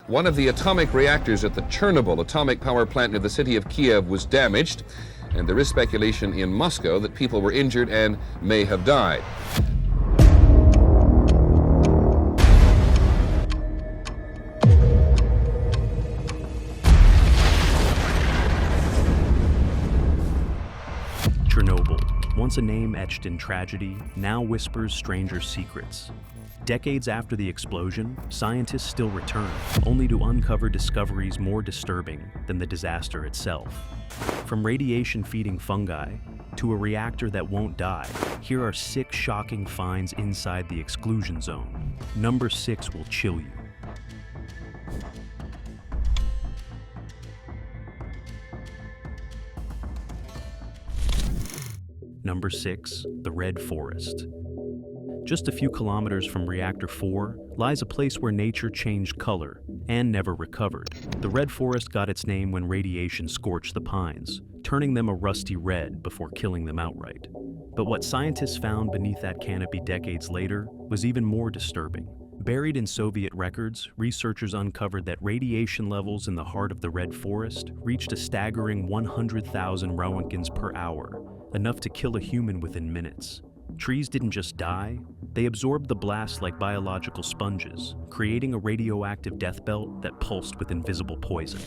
One of the atomic reactors at the Chernobyl atomic power plant near the city of Kiev was damaged, and there is speculation in Moscow that people were injured and may have died. Chernobyl, once a name etched in tragedy, now whispers stranger secrets. Decades after the explosion, scientists still return, only to uncover discoveries more disturbing than the disaster itself. From radiation-feeding fungi to a reactor that won't die, here are 6 shocking finds inside the exclusion zone. Number 6 will chill you. Number 6, the Red Forest. Just a few kilometers from Reactor 4 lies a place where nature changed color and never recovered. The Red Forest got its name when radiation scorched the pines, turning them a rusty red before killing them outright. But what scientists found beneath that canopy decades later was even more disturbing. Buried in Soviet records, researchers uncovered that radiation levels in the heart of the Red Forest reached a staggering 100,000 roentgens per hour, enough to kill a human within minutes. Trees didn't just die, they absorbed the blast like biological sponges, creating a radioactive death belt that pulsed with invisible poison.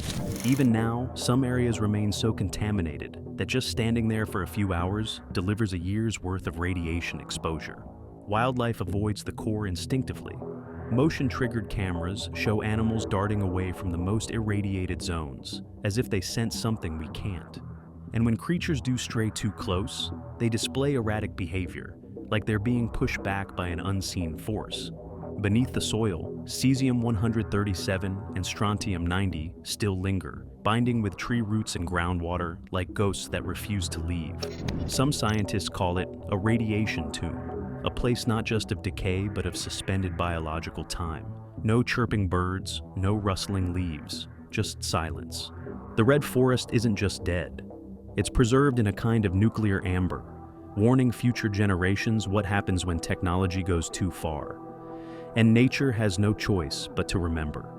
Even now, some areas remain so contaminated that just standing there for a few hours delivers a year's worth of radiation exposure. Wildlife avoids the core instinctively. Motion-triggered cameras show animals darting away from the most irradiated zones, as if they sense something we can't. And when creatures do stray too close, they display erratic behavior, like they're being pushed back by an unseen force. Beneath the soil, cesium-137 and strontium-90 still linger, binding with tree roots and groundwater like ghosts that refuse to leave. Some scientists call it a radiation tomb, a place not just of decay but of suspended biological time. No chirping birds, no rustling leaves, just silence. The Red Forest isn't just dead. It's preserved in a kind of nuclear amber, warning future generations what happens when technology goes too far. And nature has no choice but to remember.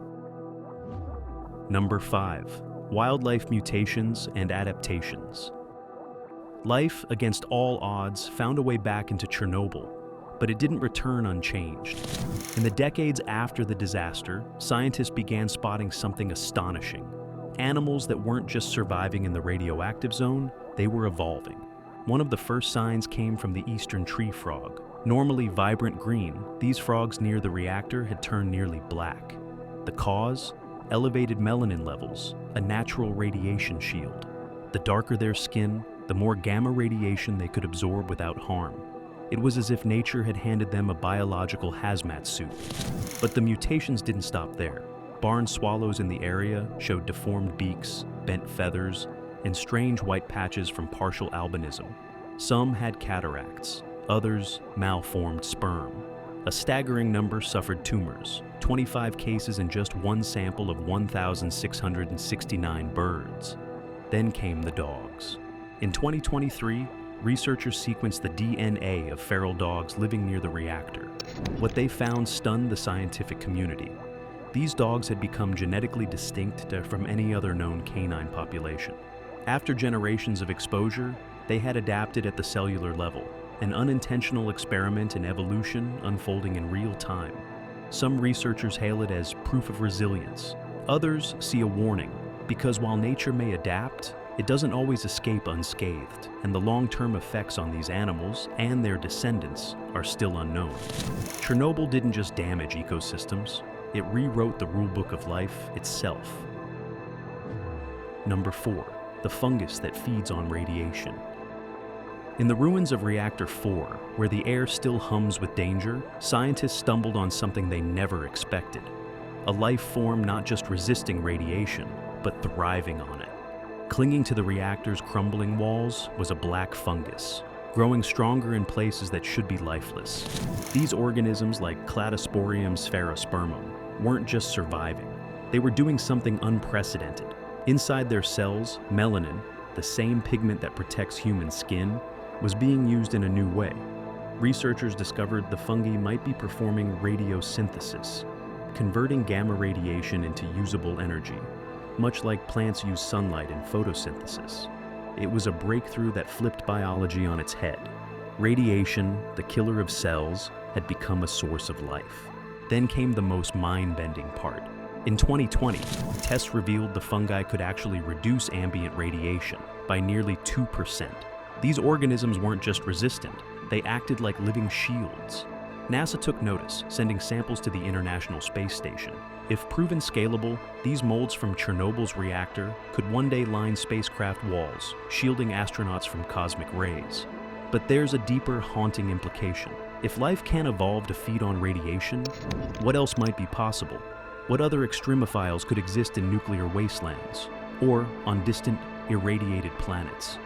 Number 5, wildlife mutations and adaptations. Life, against all odds, found a way back into Chernobyl, but it didn't return unchanged. In the decades after the disaster, scientists began spotting something astonishing. Animals that weren't just surviving in the radioactive zone, they were evolving. One of the first signs came from the eastern tree frog. Normally vibrant green, these frogs near the reactor had turned nearly black. The cause? Elevated melanin levels, a natural radiation shield. The darker their skin, the more gamma radiation they could absorb without harm. It was as if nature had handed them a biological hazmat suit. But the mutations didn't stop there. Barn swallows in the area showed deformed beaks, bent feathers, and strange white patches from partial albinism. Some had cataracts, others malformed sperm. A staggering number suffered tumors, 25 cases in just one sample of 1,669 birds. Then came the dogs. In 2023, researchers sequenced the DNA of feral dogs living near the reactor. What they found stunned the scientific community. These dogs had become genetically distinct from any other known canine population. After generations of exposure, they had adapted at the cellular level, an unintentional experiment in evolution unfolding in real time. Some researchers hail it as proof of resilience. Others see a warning, because while nature may adapt, it doesn't always escape unscathed, and the long-term effects on these animals and their descendants are still unknown. Chernobyl didn't just damage ecosystems, it rewrote the rulebook of life itself. Number 4, the fungus that feeds on radiation. In the ruins of Reactor 4, where the air still hums with danger, scientists stumbled on something they never expected. A life form not just resisting radiation, but thriving on it. Clinging to the reactor's crumbling walls was a black fungus, growing stronger in places that should be lifeless. These organisms, like Cladosporium sphaerospermum, weren't just surviving. They were doing something unprecedented. Inside their cells, melanin, the same pigment that protects human skin, was being used in a new way. Researchers discovered the fungi might be performing radiosynthesis, converting gamma radiation into usable energy, much like plants use sunlight in photosynthesis. It was a breakthrough that flipped biology on its head. Radiation, the killer of cells, had become a source of life. Then came the most mind-bending part. In 2020, tests revealed the fungi could actually reduce ambient radiation by nearly 2%. These organisms weren't just resistant, they acted like living shields. NASA took notice, sending samples to the International Space Station. If proven scalable, these molds from Chernobyl's reactor could one day line spacecraft walls, shielding astronauts from cosmic rays. But there's a deeper, haunting implication. If life can evolve to feed on radiation, what else might be possible? What other extremophiles could exist in nuclear wastelands, or on distant, irradiated planets?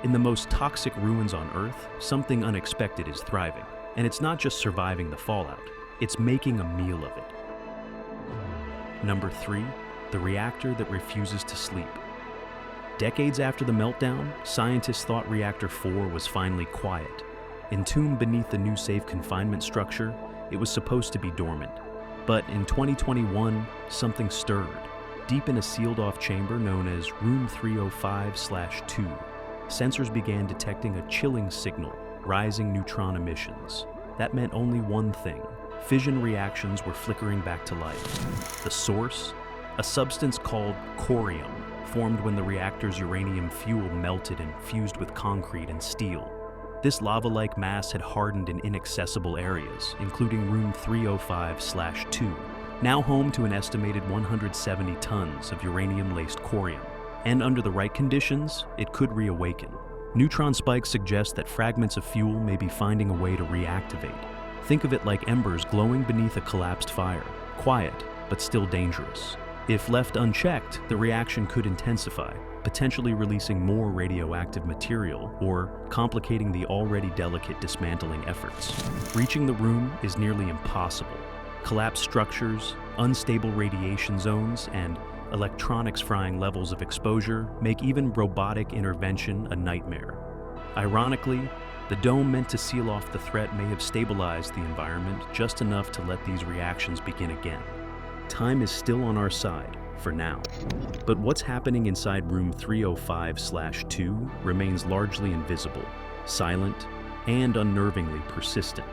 In the most toxic ruins on Earth, something unexpected is thriving. And it's not just surviving the fallout, it's making a meal of it. Number 3, the reactor that refuses to sleep. Decades after the meltdown, scientists thought Reactor 4 was finally quiet. Entombed beneath the new safe confinement structure, it was supposed to be dormant. But in 2021, something stirred. Deep in a sealed-off chamber known as Room 305/2, sensors began detecting a chilling signal, rising neutron emissions. That meant only one thing. Fission reactions were flickering back to life. The source? A substance called corium, formed when the reactor's uranium fuel melted and fused with concrete and steel. This lava-like mass had hardened in inaccessible areas, including Room 305/2, now home to an estimated 170 tons of uranium-laced corium. And under the right conditions, it could reawaken. Neutron spikes suggest that fragments of fuel may be finding a way to reactivate. Think of it like embers glowing beneath a collapsed fire, quiet, but still dangerous. If left unchecked, the reaction could intensify, potentially releasing more radioactive material or complicating the already delicate dismantling efforts. Reaching the room is nearly impossible. Collapsed structures, unstable radiation zones, and electronics frying levels of exposure make even robotic intervention a nightmare. Ironically, the dome meant to seal off the threat may have stabilized the environment just enough to let these reactions begin again. Time is still on our side, for now. But what's happening inside Room 305/2 remains largely invisible, silent, and unnervingly persistent.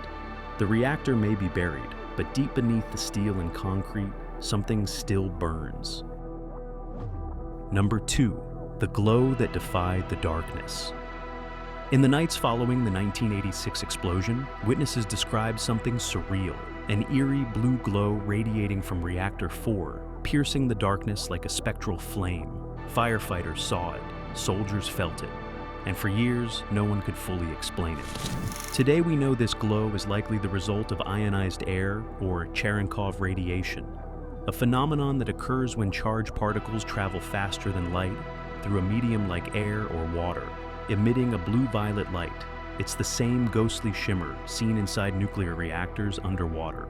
The reactor may be buried, but deep beneath the steel and concrete, something still burns. Number 2, the glow that defied the darkness. In the nights following the 1986 explosion, witnesses described something surreal, an eerie blue glow radiating from Reactor 4, piercing the darkness like a spectral flame. Firefighters saw it, soldiers felt it, and for years, no one could fully explain it. Today we know this glow is likely the result of ionized air or Cherenkov radiation, a phenomenon that occurs when charged particles travel faster than light through a medium like air or water, emitting a blue-violet light. It's the same ghostly shimmer seen inside nuclear reactors underwater.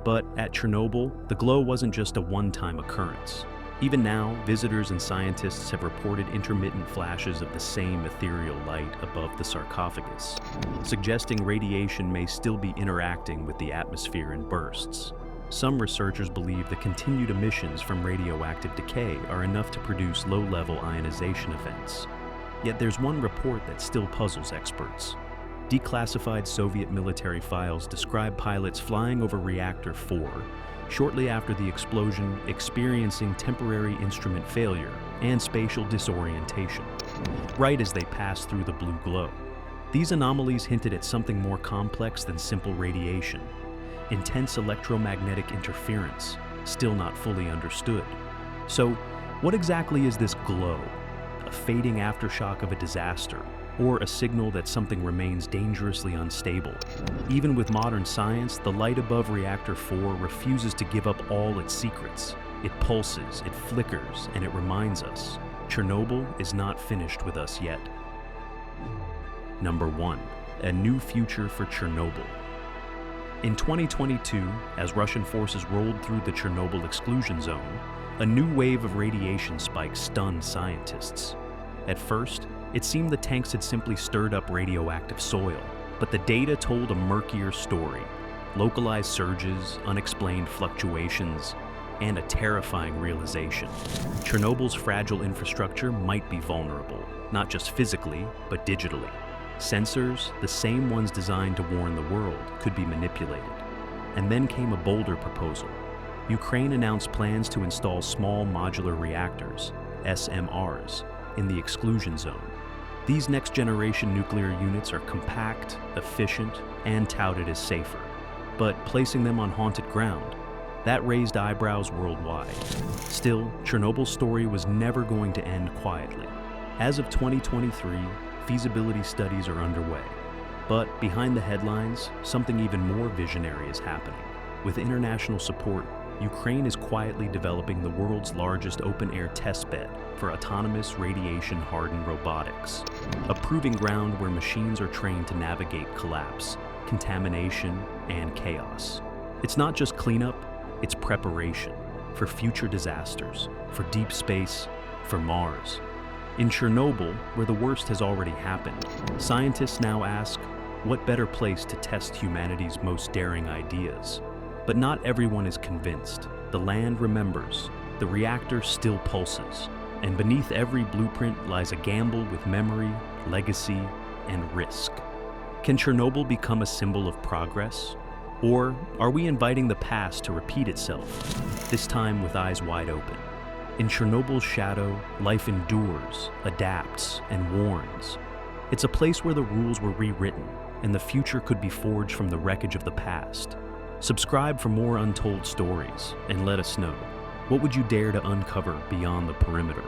But at Chernobyl, the glow wasn't just a one-time occurrence. Even now, visitors and scientists have reported intermittent flashes of the same ethereal light above the sarcophagus, suggesting radiation may still be interacting with the atmosphere in bursts. Some researchers believe the continued emissions from radioactive decay are enough to produce low-level ionization events. Yet there's one report that still puzzles experts. Declassified Soviet military files describe pilots flying over Reactor 4 shortly after the explosion, experiencing temporary instrument failure and spatial disorientation, right as they passed through the blue glow. These anomalies hinted at something more complex than simple radiation. Intense electromagnetic interference, still not fully understood. So, what exactly is this glow? A fading aftershock of a disaster, or a signal that something remains dangerously unstable? Even with modern science, the light above Reactor 4 refuses to give up all its secrets. It pulses, it flickers, and it reminds us, Chernobyl is not finished with us yet. Number 1, a new future for Chernobyl. In 2022, as Russian forces rolled through the Chernobyl exclusion zone, a new wave of radiation spikes stunned scientists. At first, it seemed the tanks had simply stirred up radioactive soil, but the data told a murkier story. localized surges, unexplained fluctuations, and a terrifying realization. Chernobyl's fragile infrastructure might be vulnerable, not just physically, but digitally. Sensors, the same ones designed to warn the world, could be manipulated. And then came a bolder proposal. Ukraine announced plans to install small modular reactors, SMRs, in the exclusion zone. These next-generation nuclear units are compact, efficient, and touted as safer. But placing them on haunted ground, that raised eyebrows worldwide. Still, Chernobyl's story was never going to end quietly. As of 2023, feasibility studies are underway. But behind the headlines, something even more visionary is happening. With international support, Ukraine is quietly developing the world's largest open-air testbed for autonomous radiation-hardened robotics, a proving ground where machines are trained to navigate collapse, contamination, and chaos. It's not just cleanup, it's preparation for future disasters, for deep space, for Mars. In Chernobyl, where the worst has already happened, scientists now ask, what better place to test humanity's most daring ideas? But not everyone is convinced. The land remembers. The reactor still pulses. And beneath every blueprint lies a gamble with memory, legacy, and risk. Can Chernobyl become a symbol of progress? Or are we inviting the past to repeat itself, this time with eyes wide open? In Chernobyl's shadow, life endures, adapts, and warns. It's a place where the rules were rewritten, and the future could be forged from the wreckage of the past. Subscribe for more untold stories, and let us know. What would you dare to uncover beyond the perimeter?